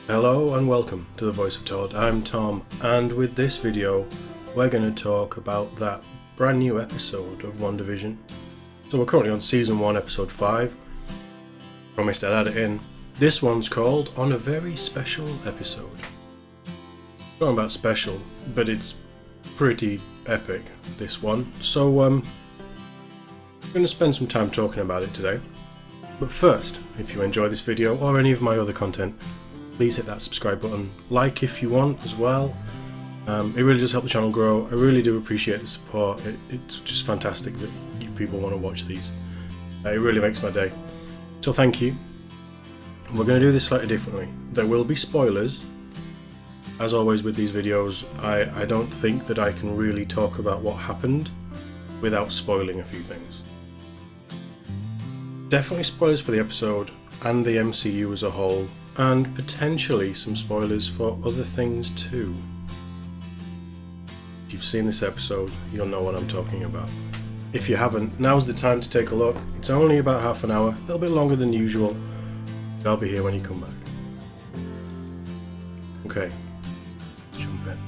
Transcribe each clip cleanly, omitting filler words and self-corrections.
Hello and welcome to the Voice of Todd. I'm Tom, and with this video we're going to talk about that brand new episode of WandaVision. So we're currently on season 1 episode 5. Promised I'd add it in. This one's called On a Very Special Episode. Not about special, but it's pretty epic, this one. So I'm going to spend some time talking about it today. But first, if you enjoy this video or any of my other content, please hit that subscribe button, like if you want as well. It really does help the channel grow. I really do appreciate the support. It's just fantastic that you people want to watch these. It really makes my day. So thank you. We're going to do this slightly differently. There will be spoilers. As always with these videos, I don't think that I can really talk about what happened without spoiling a few things. Definitely spoilers for the episode and the MCU as a whole, and potentially some spoilers for other things too. If you've seen this episode, you'll know what I'm talking about. If you haven't, now's the time to take a look. It's only about half an hour, a little bit longer than usual. I'll be here when you come back. Okay, let's jump in.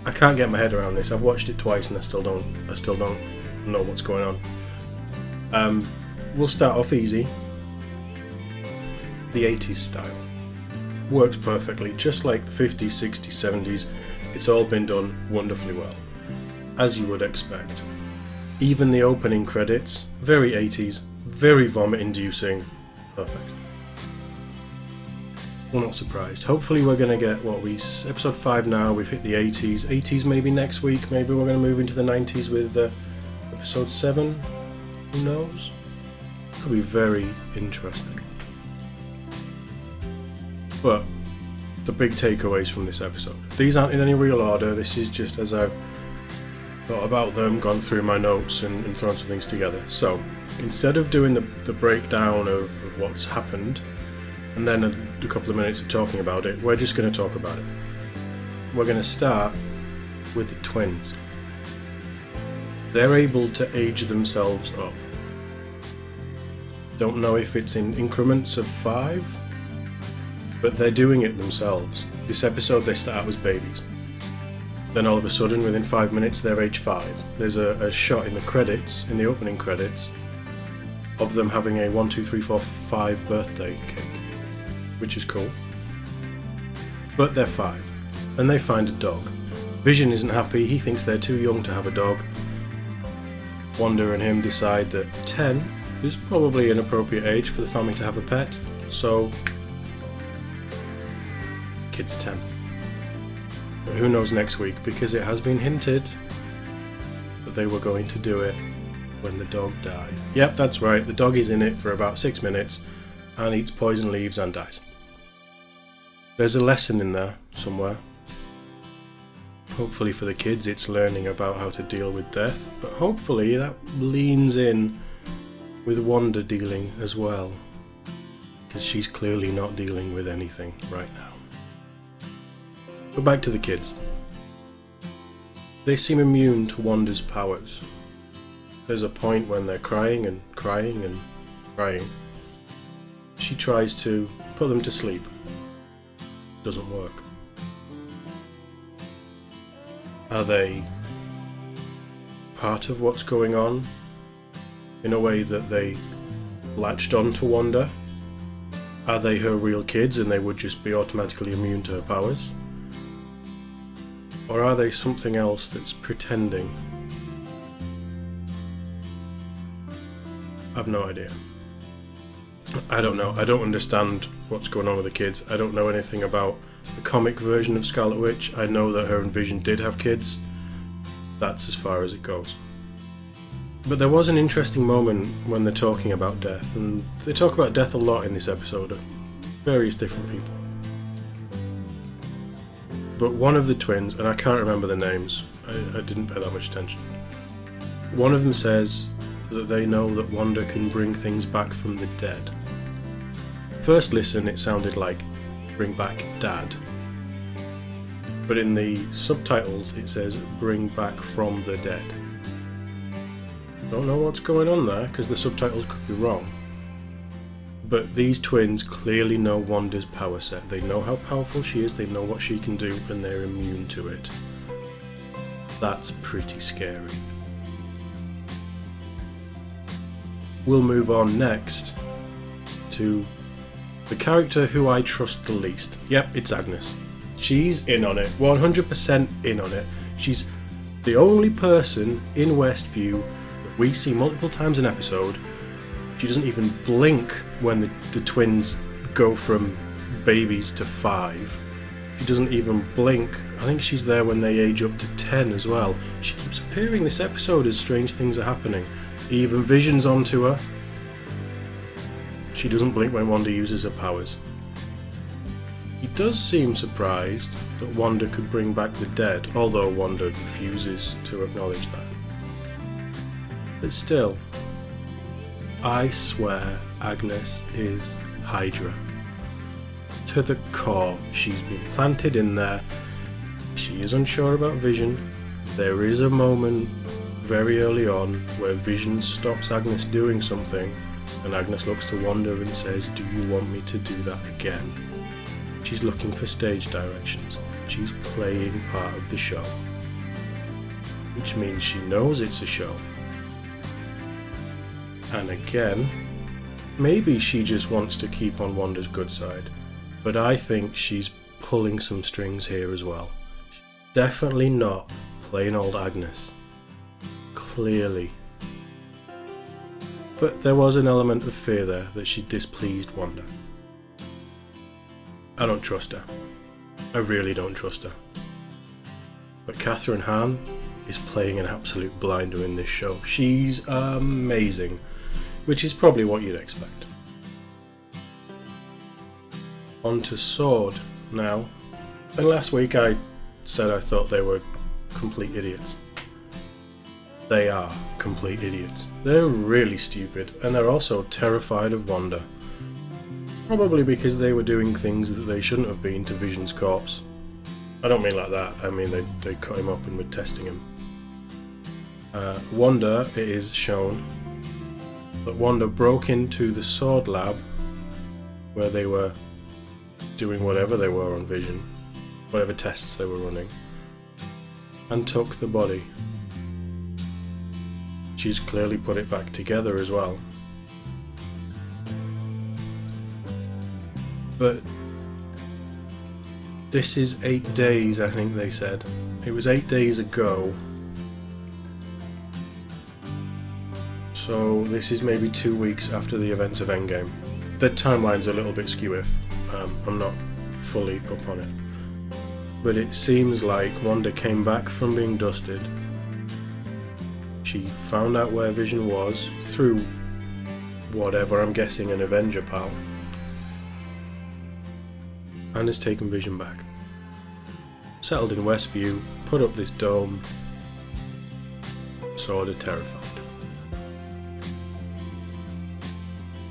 I can't get my head around this. I've watched it twice and I still don't know what's going on. We'll start off easy. The 80s style works perfectly, just like the 50s, 60s, 70s. It's all been done wonderfully well, as you would expect. Even the opening credits, very 80s, very vomit-inducing, perfect. We're not surprised. Hopefully we're going to get episode 5 now. We've hit the 80s maybe next week. Maybe we're going to move into the 90s with episode 7. Who knows? Could be very interesting. But the big takeaways from this episode. These aren't in any real order. This is just as I've thought about them, gone through my notes and thrown some things together. So instead of doing the breakdown of what's happened and then a couple of minutes of talking about it, we're just going to talk about it. We're going to start with the twins. They're able to age themselves up. Don't know if it's in increments of 5, but they're doing it themselves. This episode they start out as babies. Then all of a sudden, within 5 minutes, they're age 5. There's a shot in the credits, in the opening credits, of them having a 1, 2, 3, 4, 5 birthday cake, which is cool. But they're 5, and they find a dog. Vision isn't happy, he thinks they're too young to have a dog. Wanda and him decide that 10 is probably an appropriate age for the family to have a pet, so kids 10. But who knows next week, because it has been hinted that they were going to do it when the dog died. Yep, that's right, the dog is in it for about 6 minutes and eats poison leaves and dies. There's a lesson in there somewhere. Hopefully for the kids it's learning about how to deal with death, but hopefully that leans in with Wanda dealing as well, because she's clearly not dealing with anything right now. But back to the kids. They seem immune to Wanda's powers. There's a point when they're crying and crying and crying. She tries to put them to sleep. Doesn't work. Are they part of what's going on in a way that they latched on to Wanda? Are they her real kids and they would just be automatically immune to her powers? Or are they something else that's pretending? I've no idea. I don't know. I don't understand what's going on with the kids. I don't know anything about the comic version of Scarlet Witch. I know that her and Vision did have kids. That's as far as it goes. But there was an interesting moment when they're talking about death, and they talk about death a lot in this episode of various different people. But one of the twins, and I can't remember the names, I didn't pay that much attention. One of them says that they know that Wanda can bring things back from the dead. First listen, it sounded like bring back Dad. But in the subtitles it says bring back from the dead. Don't know what's going on there, because the subtitles could be wrong. But these twins clearly know Wanda's power set. They know how powerful she is, they know what she can do, and they're immune to it. That's pretty scary. We'll move on next to the character who I trust the least. Yep, it's Agnes. She's in on it, 100% in on it. She's the only person in Westview that we see multiple times an episode. She doesn't even blink when the twins go from babies to 5. She doesn't even blink. I think she's there when they age up to 10 as well. She keeps appearing this episode as strange things are happening. Even Vision's onto her. She doesn't blink when Wanda uses her powers. He does seem surprised that Wanda could bring back the dead, although Wanda refuses to acknowledge that. But still, I swear Agnes is Hydra. To the core, she's been planted in there. She is unsure about Vision. There is a moment very early on where Vision stops Agnes doing something, and Agnes looks to Wanda and says, "Do you want me to do that again?" She's looking for stage directions. She's playing part of the show, which means she knows it's a show. And again, maybe she just wants to keep on Wanda's good side, but I think she's pulling some strings here as well. She's definitely not plain old Agnes. Clearly. But there was an element of fear there that she displeased Wanda. I don't trust her. I really don't trust her. But Catherine Hahn is playing an absolute blinder in this show. She's amazing, which is probably what you'd expect. On to S.W.O.R.D. now. And last week I said I thought they were complete idiots. They are complete idiots. They're really stupid, and they're also terrified of Wanda. Probably because they were doing things that they shouldn't have been to Vision's corpse. I don't mean like that, I mean they cut him up and were testing him. Wanda, it is shown that Wanda broke into the S.W.O.R.D. lab where they were doing whatever they were on Vision, whatever tests they were running, and took the body. She's clearly put it back together as well. But this is 8 days, I think they said. It was 8 days ago. So this is maybe 2 weeks after the events of Endgame. The timeline's a little bit skew if I'm not fully up on it. But it seems like Wanda came back from being dusted. She found out where Vision was through whatever, I'm guessing an Avenger pal, and has taken Vision back. Settled in Westview, put up this dome, S.W.O.R.D. terrified.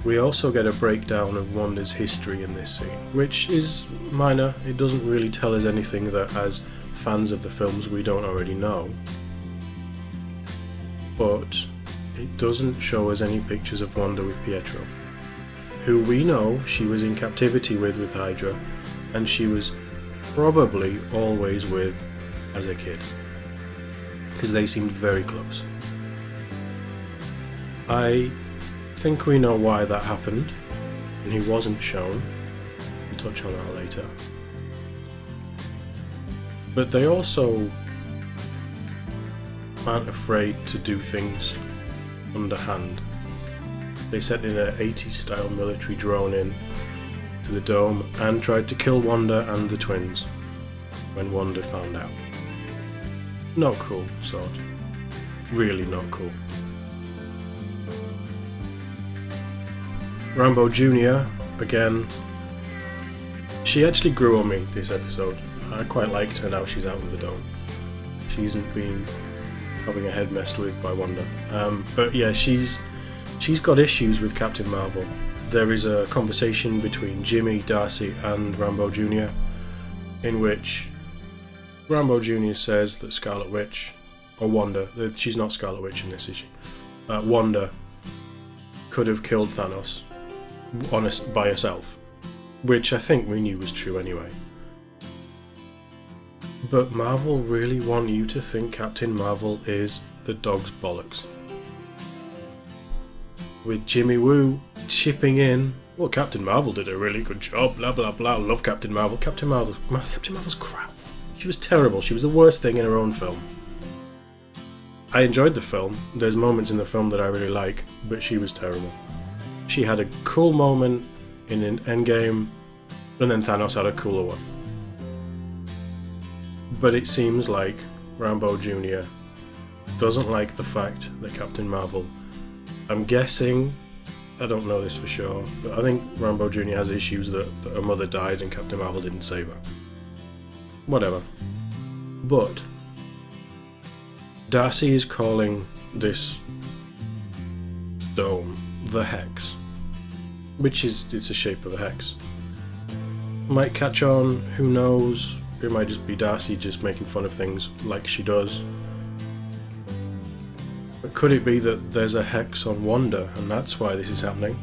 We also get a breakdown of Wanda's history in this scene, which is minor. It doesn't really tell us anything that as fans of the films we don't already know. But it doesn't show us any pictures of Wanda with Pietro, who we know she was in captivity with Hydra, and she was probably always with as a kid, because they seemed very close. I think we know why that happened, and he wasn't shown. We'll touch on that later. But they also aren't afraid to do things underhand. They sent in an 80s style military drone in to the dome and tried to kill Wanda and the twins when Wanda found out. Not cool, S.W.O.R.D. Really not cool. Rambo Jr., again, she actually grew on me this episode. I quite liked her now she's out of the dome. She hasn't been having her head messed with by Wanda. But yeah, she's got issues with Captain Marvel. There is a conversation between Jimmy, Darcy and Rambo Jr. in which Rambo Jr. says that Scarlet Witch, or Wanda, that she's not Scarlet Witch in this, is she? Wanda could have killed Thanos honest by herself, which I think we knew was true anyway. But Marvel really want you to think Captain Marvel is the dog's bollocks. With Jimmy Woo chipping in, well, Captain Marvel did a really good job, blah blah blah, love Captain Marvel. Captain Marvel's crap. She was terrible, she was the worst thing in her own film. I enjoyed the film, there's moments in the film that I really like, but she was terrible. She had a cool moment in an Endgame, and then Thanos had a cooler one. But it seems like Rambo Jr. doesn't like the fact that Captain Marvel, I'm guessing, I don't know this for sure, but I think Rambo Jr. has issues that her mother died and Captain Marvel didn't save her. Whatever. But Darcy is calling this dome the Hex, which is, it's the shape of a hex. Might catch on, who knows? It might just be Darcy just making fun of things like she does. But could it be that there's a hex on Wanda and that's why this is happening?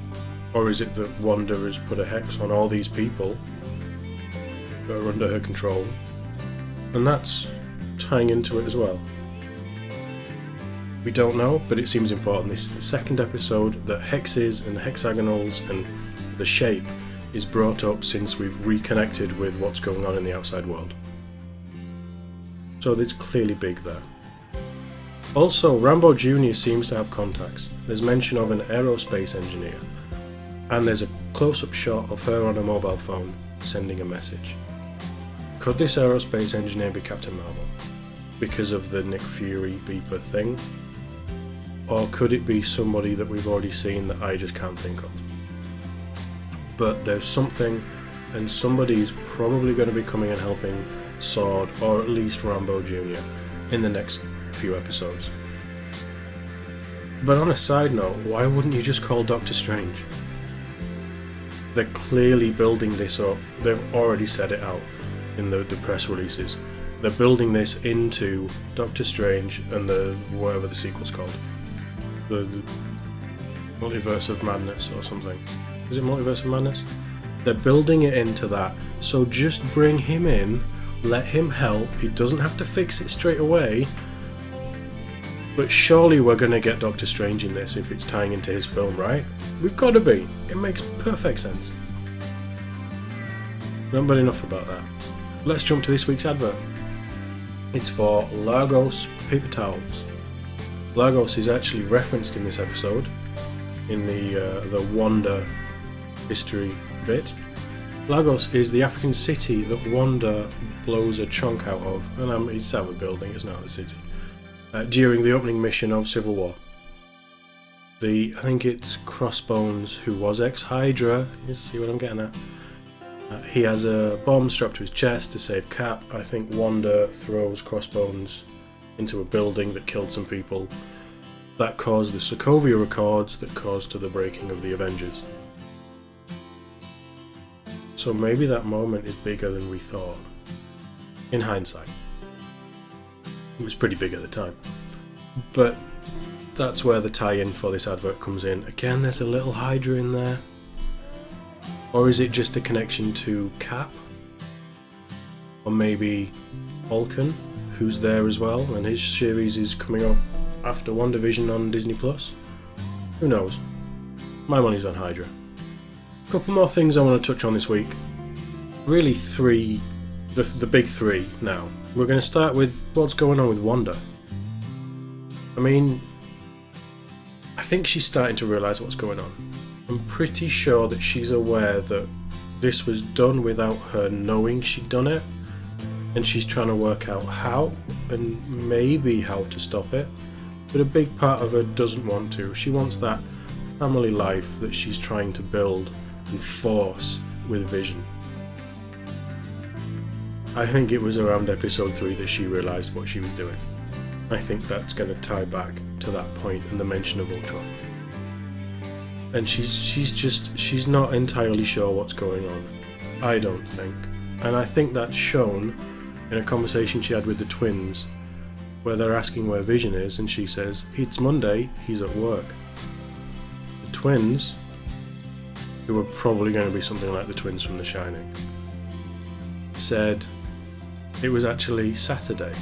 Or is it that Wanda has put a hex on all these people that are under her control? And that's tying into it as well. We don't know, but it seems important. This is the second episode that hexes and hexagonals and the shape is brought up since we've reconnected with what's going on in the outside world. So it's clearly big there. Also, Rambo Jr. seems to have contacts. There's mention of an aerospace engineer, and there's a close-up shot of her on a mobile phone sending a message. Could this aerospace engineer be Captain Marvel because of the Nick Fury beeper thing? Or could it be somebody that we've already seen that I just can't think of? But there's something, and somebody's probably going to be coming and helping Sword, or at least Rambo Jr. in the next few episodes. But on a side note, why wouldn't you just call Doctor Strange? They're clearly building this up. They've already set it out in the press releases. They're building this into Doctor Strange and the whatever the sequel's called. The Multiverse of Madness or something. Is it Multiverse of Madness? They're building it into that. So just bring him in, let him help. He doesn't have to fix it straight away. But surely we're going to get Doctor Strange in this if it's tying into his film, right? We've got to be. It makes perfect sense. But enough about that. Let's jump to this week's advert. It's for Lagos paper towels. Lagos is actually referenced in this episode in the Wanda history bit. Lagos is the African city that Wanda blows a chunk out of, and it's out of a building, it's not a city, during the opening mission of Civil War. I think it's Crossbones, who was ex-Hydra, you see what I'm getting at? He has a bomb strapped to his chest to save Cap. I think Wanda throws Crossbones into a building that killed some people. That caused the Sokovia Accords that caused to the breaking of the Avengers. So maybe that moment is bigger than we thought. In hindsight. It was pretty big at the time. But that's where the tie-in for this advert comes in. Again, there's a little Hydra in there. Or is it just a connection to Cap? Or maybe Falcon, who's there as well, and his series is coming up after WandaVision on Disney+. Who knows? My money's on Hydra. A couple more things I want to touch on this week. Really three, the big three now. We're going to start with what's going on with Wanda. I mean, I think she's starting to realise what's going on. I'm pretty sure that she's aware that this was done without her knowing she'd done it, and she's trying to work out how, and maybe how to stop it. But a big part of her doesn't want to. She wants that family life that she's trying to build and force with Vision. I think it was around episode 3 that she realised what she was doing. I think that's going to tie back to that point and the mention of Ultron. And she's not entirely sure what's going on. I don't think. And I think that's shown in a conversation she had with the twins, where they're asking where Vision is, and she says, "It's Monday, he's at work." The twins who are probably going to be something like the twins from The Shining, said it was actually Saturday.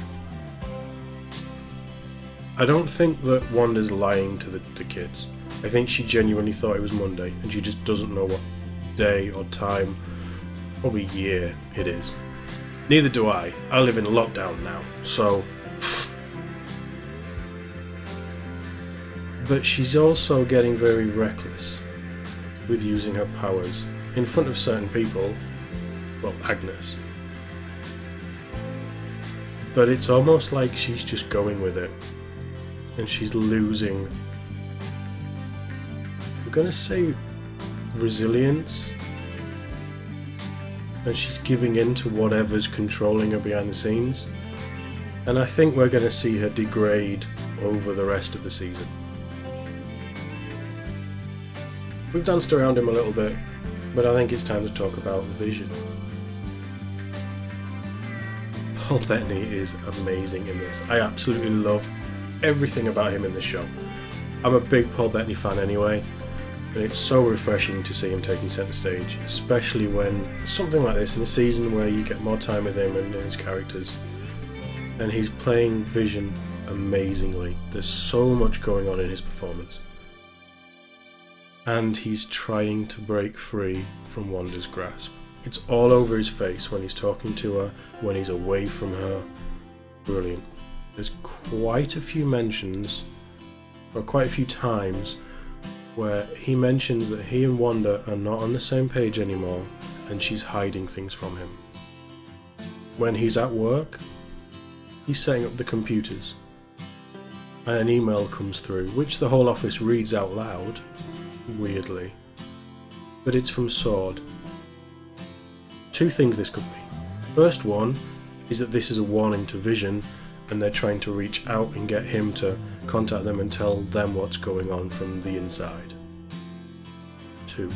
I don't think that Wanda's lying to the kids. I think she genuinely thought it was Monday, and she just doesn't know what day or time, probably year it is. Neither do I. I live in lockdown now, so... But she's also getting very reckless with using her powers in front of certain people, well, Agnes. But it's almost like she's just going with it, and she's losing, I'm gonna say, resilience, and she's giving in to whatever's controlling her behind the scenes, and I think we're gonna see her degrade over the rest of the season. We've danced around him a little bit, but I think it's time to talk about Vision. Paul Bettany is amazing in this. I absolutely love everything about him in this show. I'm a big Paul Bettany fan anyway, and it's so refreshing to see him taking centre stage, especially when something like this in a season where you get more time with him and his characters. And he's playing Vision amazingly. There's so much going on in his performance. And he's trying to break free from Wanda's grasp. It's all over his face when he's talking to her, when he's away from her. Brilliant. There's quite a few mentions, or quite a few times, where he mentions that he and Wanda are not on the same page anymore, and she's hiding things from him. When he's at work, he's setting up the computers, and an email comes through, which the whole office reads out loud, weirdly, but it's from SWORD. Two things this could be. First one is that this is a warning to Vision, and they're trying to reach out and get him to contact them and tell them what's going on from the inside. Two,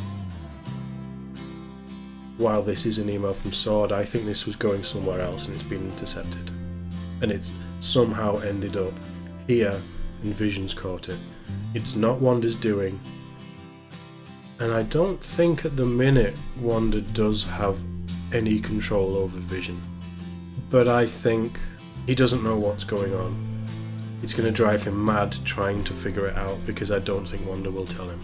while this is an email from SWORD, I think this was going somewhere else and it's been intercepted, and it's somehow ended up here and Vision's caught it. It's not Wanda's doing, and I don't think at the minute Wanda does have any control over Vision, but I think he doesn't know what's going on. It's going to drive him mad trying to figure it out, because I don't think Wanda will tell him.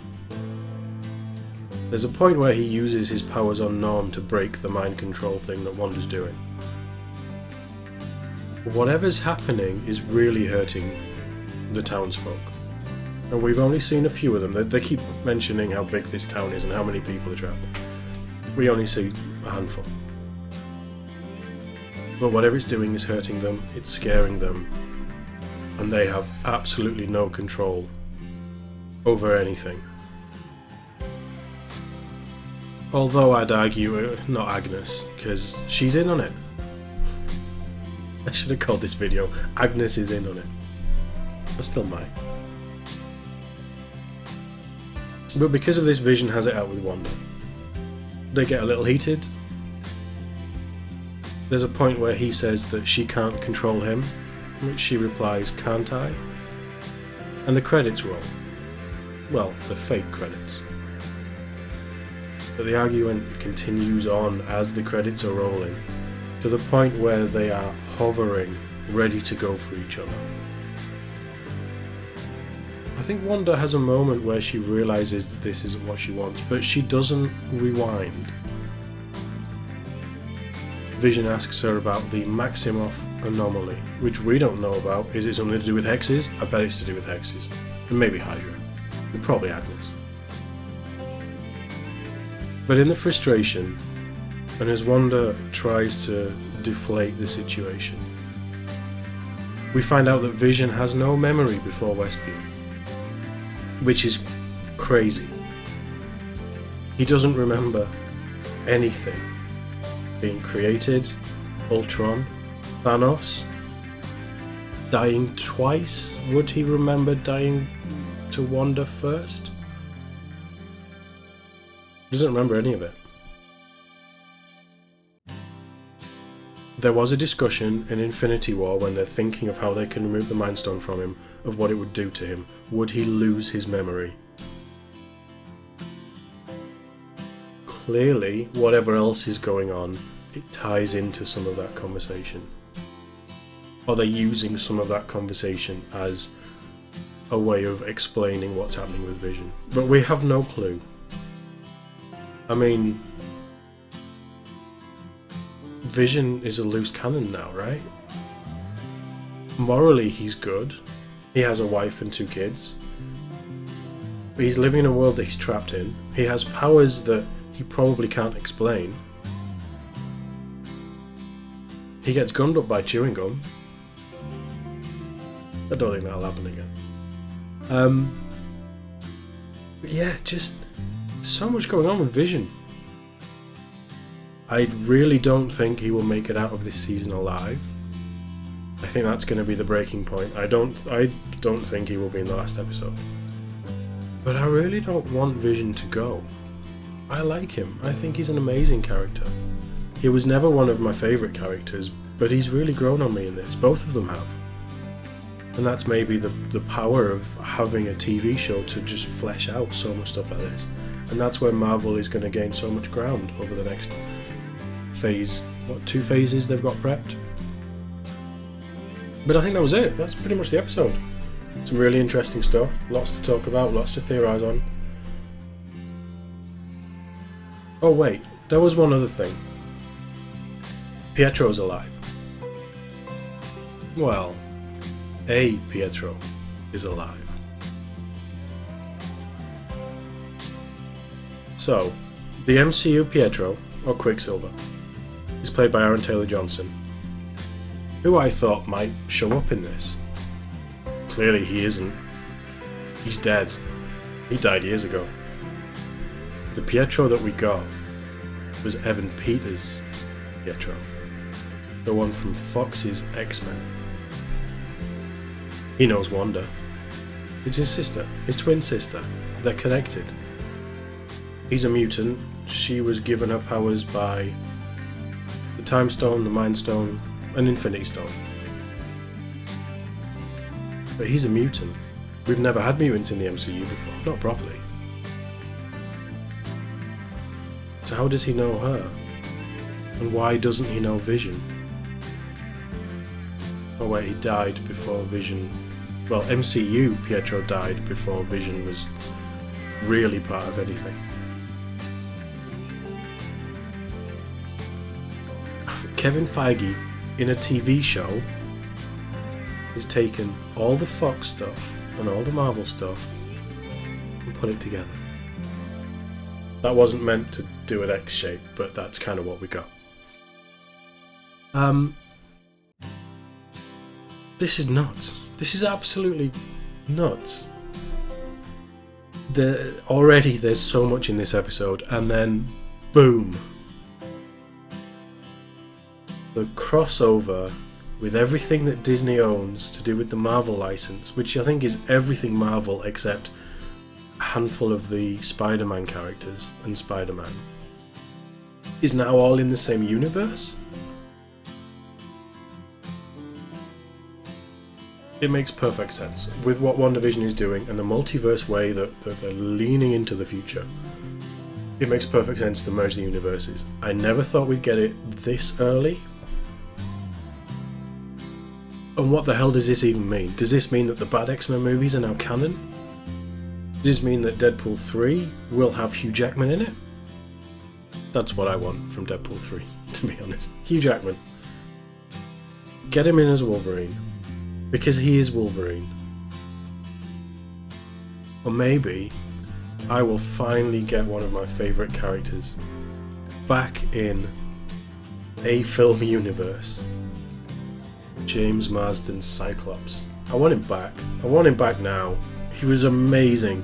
There's a point where he uses his powers on Norm to break the mind control thing that Wanda's doing. Whatever's happening is really hurting the townsfolk. And we've only seen a few of them. They keep mentioning how big this town is and how many people are trapped. We only see a handful. But whatever it's doing is hurting them, it's scaring them, and they have absolutely no control over anything. Although I'd argue not Agnes, because she's in on it. I should have called this video Agnes is in on it. I still might. But because of this, Vision has it out with Wanda. They get a little heated. There's a point where he says that she can't control him, which she replies, "Can't I?" And the credits roll. Well, the fake credits. But the argument continues on as the credits are rolling, to the point where they are hovering, ready to go for each other. I think Wanda has a moment where she realises that this isn't what she wants, but she doesn't rewind. Vision asks her about the Maximoff anomaly, which we don't know about. Is it something to do with hexes? I bet it's to do with hexes. And maybe Hydra. And probably Agnes. But in the frustration, and as Wanda tries to deflate the situation, we find out that Vision has no memory before Westview, which is crazy. He doesn't remember anything. Being created, Ultron, Thanos, dying twice. Would he remember dying to Wanda first? He doesn't remember any of it. There was a discussion in Infinity War when they're thinking of how they can remove the Mind Stone from him, of what it would do to him. Would he lose his memory? clearly, whatever else is going on, it ties into some of that conversation. Or they're using some of that conversation as a way of explaining what's happening with Vision. But we have no clue. I mean, Vision is a loose cannon now, right? Morally, he's good. He has a wife and 2 kids. But he's living in a world that he's trapped in. He has powers that he probably can't explain. He gets gummed up by chewing gum. I don't think that'll happen again. But yeah, just so much going on with Vision. I really don't think he will make it out of this season alive. I think that's going to be the breaking point. I don't think he will be in the last episode. But I really don't want Vision to go. I like him. I think he's an amazing character. He was never one of my favourite characters, but he's really grown on me in this. Both of them have. And that's maybe the power of having a TV show to just flesh out so much stuff like this. And that's where Marvel is going to gain so much ground over the next phase. What, 2 phases they've got prepped? But I think that was it. That's pretty much the episode. Some really interesting stuff. Lots to talk about, lots to theorise on. Oh wait, there was one other thing. Pietro's alive. Well, a Pietro is alive. So, the MCU Pietro, or Quicksilver, is played by Aaron Taylor-Johnson, who I thought might show up in this. Clearly he isn't. He's dead. He died years ago. The Pietro that we got was Evan Peters' Pietro, the one from Fox's X-Men. He knows Wanda. It's his sister, his twin sister. They're connected. He's a mutant. She was given her powers by the Time Stone, the Mind Stone, and Infinity Stone. But he's a mutant. We've never had mutants in the MCU before, not properly. So how does he know her? And why doesn't he know Vision? Oh wait, he died before Vision... Well, MCU Pietro died before Vision was really part of anything. Kevin Feige, in a TV show, has taken all the Fox stuff and all the Marvel stuff and put it together. That wasn't meant to do an X shape, but that's kind of what we got. This is nuts. This is absolutely nuts. Already there's so much in this episode, and then boom. The crossover with everything that Disney owns to do with the Marvel license, which I think is everything Marvel except a handful of the Spider-Man characters and Spider-Man, is now all in the same universe? It makes perfect sense with what WandaVision is doing and the multiverse way that they're leaning into the future. It makes perfect sense to merge the universes. I never thought we'd get it this early. And what the hell does this even mean? Does this mean that the bad X-Men movies are now canon? Does this mean that Deadpool 3 will have Hugh Jackman in it? That's what I want from Deadpool 3, to be honest. Hugh Jackman. Get him in as Wolverine. Because he is Wolverine. Or maybe I will finally get one of my favourite characters back in a film universe. James Marsden's Cyclops. I want him back. I want him back now. He was amazing.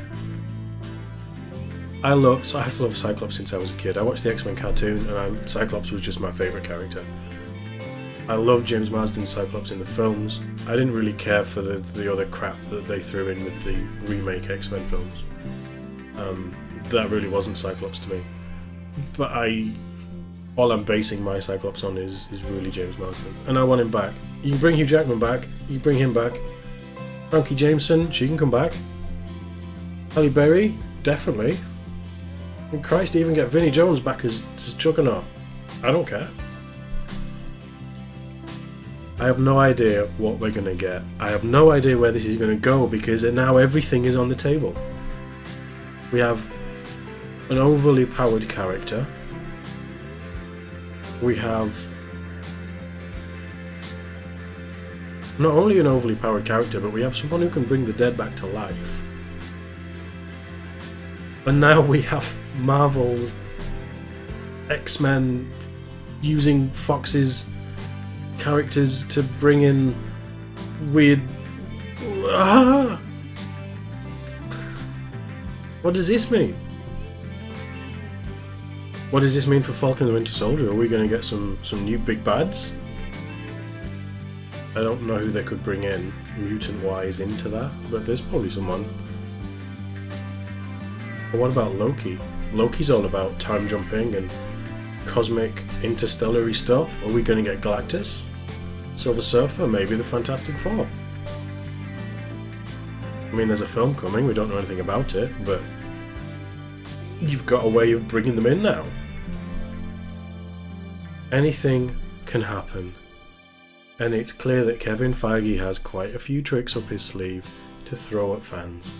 I've loved Cyclops since I was a kid. I watched the X-Men cartoon and Cyclops was just my favourite character. I loved James Marsden's Cyclops in the films. I didn't really care for the other crap that they threw in with the remake X-Men films. That really wasn't Cyclops to me. But all I'm basing my Cyclops on is really James Marsden. And I want him back. You can bring Hugh Jackman back. You can bring him back. Frankie Jameson, she can come back. Halle Berry, definitely. And Christ, even get Vinnie Jones back as Juggernaut. I don't care. I have no idea what we're going to get. I have no idea where this is going to go, because now everything is on the table. We have an overly powered character. We have not only an overly powered character, but we have someone who can bring the dead back to life. And now we have Marvel's X-Men using Fox's characters to bring in weird... What does this mean? What does this mean for Falcon and the Winter Soldier? Are we going to get some new big bads? I don't know who they could bring in mutant-wise into that, but there's probably someone. But what about Loki? Loki's all about time jumping and cosmic interstellar-y stuff. Are we going to get Galactus? Silver Surfer? Maybe the Fantastic Four? I mean, there's a film coming, we don't know anything about it, but you've got a way of bringing them in now. Anything can happen. And it's clear that Kevin Feige has quite a few tricks up his sleeve to throw at fans.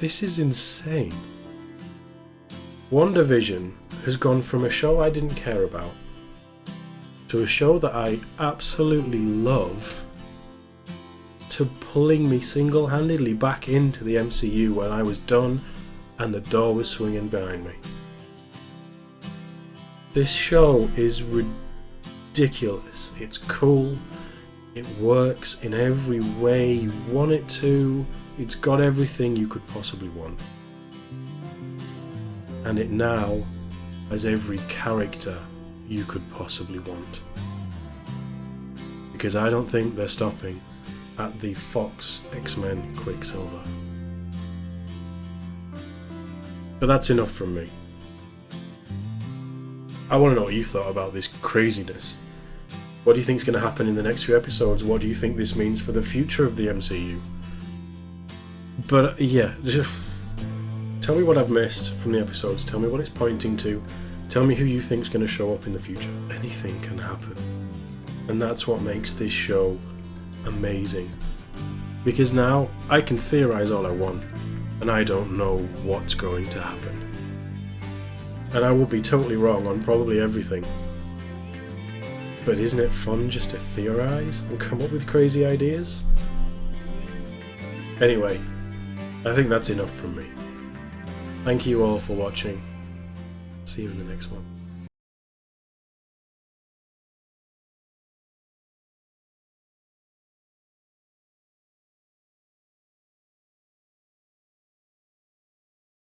This is insane. WandaVision has gone from a show I didn't care about to a show that I absolutely love, to pulling me single-handedly back into the MCU when I was done and the door was swinging behind me. This show is ridiculous. It's cool. It works in every way you want it to. It's got everything you could possibly want. And it now has every character you could possibly want. Because I don't think they're stopping at the Fox X-Men Quicksilver. But that's enough from me. I want to know what you thought about this craziness. What do you think is going to happen in the next few episodes? What do you think this means for the future of the MCU? But yeah, just tell me what I've missed from the episodes. Tell me what it's pointing to. Tell me who you think is going to show up in the future. Anything can happen. And that's what makes this show amazing. Because now I can theorize all I want, and I don't know what's going to happen. And I will be totally wrong on probably everything. But isn't it fun just to theorize and come up with crazy ideas? Anyway, I think that's enough from me. Thank you all for watching. See you in the next one.